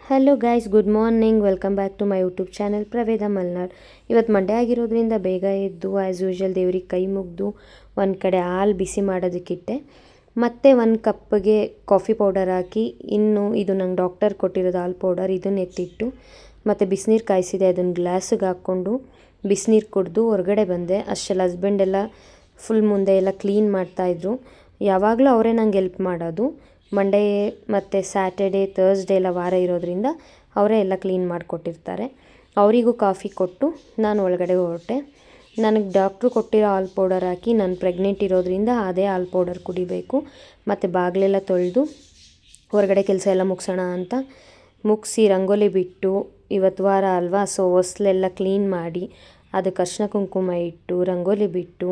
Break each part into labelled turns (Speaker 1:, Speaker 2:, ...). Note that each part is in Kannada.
Speaker 1: Hello guys, good morning. Welcome back to my YouTube channel Praveda Malnad. ಇವತ್ತು ಮಂಡೇ ಆಗಿರೋದ್ರಿಂದ ಬೇಗ ಎದ್ದು ಆ್ಯಸ್ ಯೂಶ್ವಲ್ ದೇವ್ರಿಗೆ ಕೈ ಮುಗಿದು ಒಂದು ಕಡೆ ಹಾಲು ಬಿಸಿ ಮಾಡೋದಕ್ಕಿಟ್ಟೆ. ಮತ್ತು ಒಂದು ಕಪ್ಪಿಗೆ ಕಾಫಿ ಪೌಡರ್ ಹಾಕಿ, ಇನ್ನು ಇದು ನಂಗೆ ಡಾಕ್ಟರ್ ಕೊಟ್ಟಿರೋದು ಹಾಲು ಪೌಡರ್, ಇದನ್ನು ಎತ್ತಿಟ್ಟು ಮತ್ತು ಬಿಸಿನೀರು ಕಾಯಿಸಿದೆ, ಅದನ್ನು ಗ್ಲಾಸಿಗೆ ಹಾಕ್ಕೊಂಡು ಬಿಸಿನೀರು ಕುಡಿದು ಹೊರಗಡೆ ಬಂದೆ. ಅಷ್ಟೆಲ್ಲ ಹಸ್ಬೆಂಡೆಲ್ಲ ಫುಲ್ ಮುಂದೆ ಎಲ್ಲ ಕ್ಲೀನ್ ಮಾಡ್ತಾಯಿದ್ರು. ಯಾವಾಗಲೂ ಅವರೇ ನಂಗೆ ಹೆಲ್ಪ್ ಮಾಡೋದು. ಮಂಡೇ ಮತ್ತು ಸ್ಯಾಟರ್ಡೇ ಥರ್ಸ್ಡೇ ಎಲ್ಲ ವಾರ ಇರೋದ್ರಿಂದ ಅವರೇ ಎಲ್ಲ ಕ್ಲೀನ್ ಮಾಡಿಕೊಟ್ಟಿರ್ತಾರೆ. ಅವರಿಗೂ ಕಾಫಿ ಕೊಟ್ಟು ನಾನು ಒಳಗಡೆ ಹೊರಟೆ. ನನಗೆ ಡಾಕ್ಟ್ರು ಕೊಟ್ಟಿರೋ ಹಾಲು ಪೌಡರ್ ಹಾಕಿ, ನಾನು ಪ್ರೆಗ್ನೆಂಟ್ ಇರೋದ್ರಿಂದ ಅದೇ ಹಾಲು ಪೌಡರ್ ಕುಡಿಬೇಕು. ಮತ್ತು ಬಾಗಿಲೆಲ್ಲ ತೊಳೆದು ಹೊರಗಡೆ ಕೆಲಸ ಎಲ್ಲ ಮುಗಿಸೋಣ ಅಂತ ಮುಗಿಸಿ ರಂಗೋಲಿ ಬಿಟ್ಟು, ಇವತ್ತು ವಾರ ಅಲ್ವಾ, ಸೊ ಹೊಸ್ಲೆಲ್ಲ ಕ್ಲೀನ್ ಮಾಡಿ ಅದಕ್ಕೆ ಅರಿಶಿನ ಕುಂಕುಮ ಇಟ್ಟು ರಂಗೋಲಿ ಬಿಟ್ಟು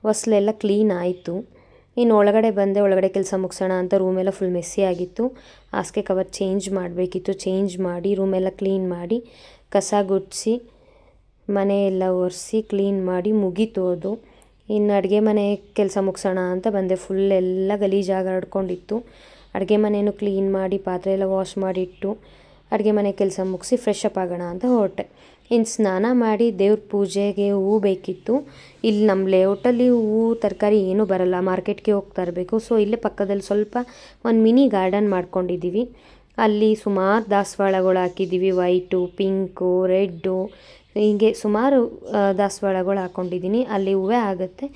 Speaker 1: ಹೊಸ್ಲೆಲ್ಲ ಕ್ಲೀನ್ ಆಯಿತು. ಇನ್ನು ಒಳಗಡೆ ಬಂದೆ. ಒಳಗಡೆ ಕೆಲಸ ಮುಗಿಸೋಣ ಅಂತ ರೂಮೆಲ್ಲ ಫುಲ್ ಮೆಸ್ಸಿ ಆಗಿತ್ತು. ಹಾಸಿಗೆ ಕವರ್ ಚೇಂಜ್ ಮಾಡಬೇಕಿತ್ತು. ಚೇಂಜ್ ಮಾಡಿ ರೂಮೆಲ್ಲ ಕ್ಲೀನ್ ಮಾಡಿ ಕಸ ಗುಡಿಸಿ ಮನೆಯೆಲ್ಲ ಒರೆಸಿ ಕ್ಲೀನ್ ಮಾಡಿ ಮುಗೀತು ಅದು. ಇನ್ನು ಅಡುಗೆ ಮನೆ ಕೆಲಸ ಮುಗಿಸೋಣ ಅಂತ ಬಂದೆ. ಫುಲ್ ಎಲ್ಲ ಗಲೀಜಾಗಿ ಹರಡ್ಕೊಂಡಿತ್ತು. ಅಡುಗೆ ಮನೆಯೂ ಕ್ಲೀನ್ ಮಾಡಿ ಪಾತ್ರೆ ಎಲ್ಲ ವಾಶ್ ಮಾಡಿಟ್ಟು ಅಡುಗೆ ಮನೆ ಕೆಲಸ ಮುಗಿಸಿ ಫ್ರೆಶ್ ಅಪ್ ಆಗೋಣ ಅಂತ ಹೊರಟೆ. ಇನ್ನು ಸ್ನಾನ ಮಾಡಿ ದೇವ್ರ ಪೂಜೆಗೆ ಹೂವು ಬೇಕಿತ್ತು. ಇಲ್ಲಿ ನಮ್ಮ ಲೇಔಟಲ್ಲಿ ಹೂವು ತರಕಾರಿ ಏನೂ ಬರಲ್ಲ, ಮಾರ್ಕೆಟ್ಗೆ ಹೋಗ್ತಾ ಇರಬೇಕು. ಸೊ ಇಲ್ಲೇ ಪಕ್ಕದಲ್ಲಿ ಸ್ವಲ್ಪ ಒಂದು ಮಿನಿ ಗಾರ್ಡನ್ ಮಾಡ್ಕೊಂಡಿದ್ದೀವಿ. ಅಲ್ಲಿ ಸುಮಾರು ದಾಸವಾಳಗಳು ಹಾಕಿದ್ದೀವಿ. ವೈಟು, ಪಿಂಕು, ರೆಡ್ಡು, ಹೀಗೆ ಸುಮಾರು ದಾಸವಾಳಗಳು ಹಾಕ್ಕೊಂಡಿದ್ದೀನಿ. ಅಲ್ಲಿ ಹೂವೇ ಆಗುತ್ತೆ.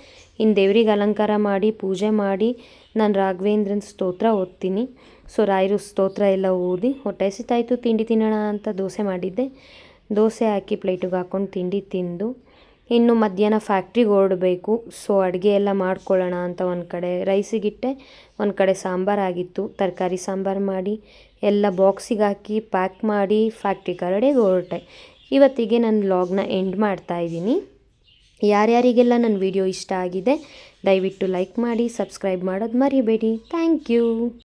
Speaker 1: ಇನ್ನು ದೇವ್ರಿಗೆ ಅಲಂಕಾರ ಮಾಡಿ ಪೂಜೆ ಮಾಡಿ ನಾನು ರಾಘವೇಂದ್ರನ ಸ್ತೋತ್ರ ಓದ್ತೀನಿ. ಸೊ ರಾಯರು ಸ್ತೋತ್ರ ಎಲ್ಲ ಓದಿ ಹೊಟ್ಟೆ ಹಸಿತಾಯಿತು. ತಿಂಡಿ ತಿನ್ನೋಣ ಅಂತ ದೋಸೆ ಮಾಡಿದ್ದೆ. ದೋಸೆ ಹಾಕಿ ಪ್ಲೇಟಿಗೆ ಹಾಕ್ಕೊಂಡು ತಿಂಡಿ ತಿಂದು ಇನ್ನು ಮಧ್ಯಾಹ್ನ ಫ್ಯಾಕ್ಟ್ರಿಗೆ ಹೊರಡಬೇಕು. ಸೊ ಅಡುಗೆ ಎಲ್ಲ ಮಾಡ್ಕೊಳ್ಳೋಣ ಅಂತ ಒಂದು ಕಡೆ ರೈಸಿಗಿಟ್ಟೆ, ಒಂದು ಕಡೆ ಸಾಂಬಾರಾಗಿತ್ತು. ತರಕಾರಿ ಸಾಂಬಾರು ಮಾಡಿ ಎಲ್ಲ ಬಾಕ್ಸಿಗೆ ಹಾಕಿ ಪ್ಯಾಕ್ ಮಾಡಿ ಫ್ಯಾಕ್ಟ್ರಿ ಕಡೆಗೆ ಹೊರಟೆ. ಇವತ್ತಿಗೆ ನಾನು ವ್ಲಾಗ್ನ ಎಂಡ್ ಮಾಡ್ತಾಯಿದ್ದೀನಿ. ಯಾರ್ಯಾರಿಗೆಲ್ಲ ನನ್ನ ವಿಡಿಯೋ ಇಷ್ಟ ಆಗಿದೆ ದಯವಿಟ್ಟು ಲೈಕ್ ಮಾಡಿ, ಸಬ್ಸ್ಕ್ರೈಬ್ ಮಾಡೋದು ಮರಿಬೇಡಿ. Thank you.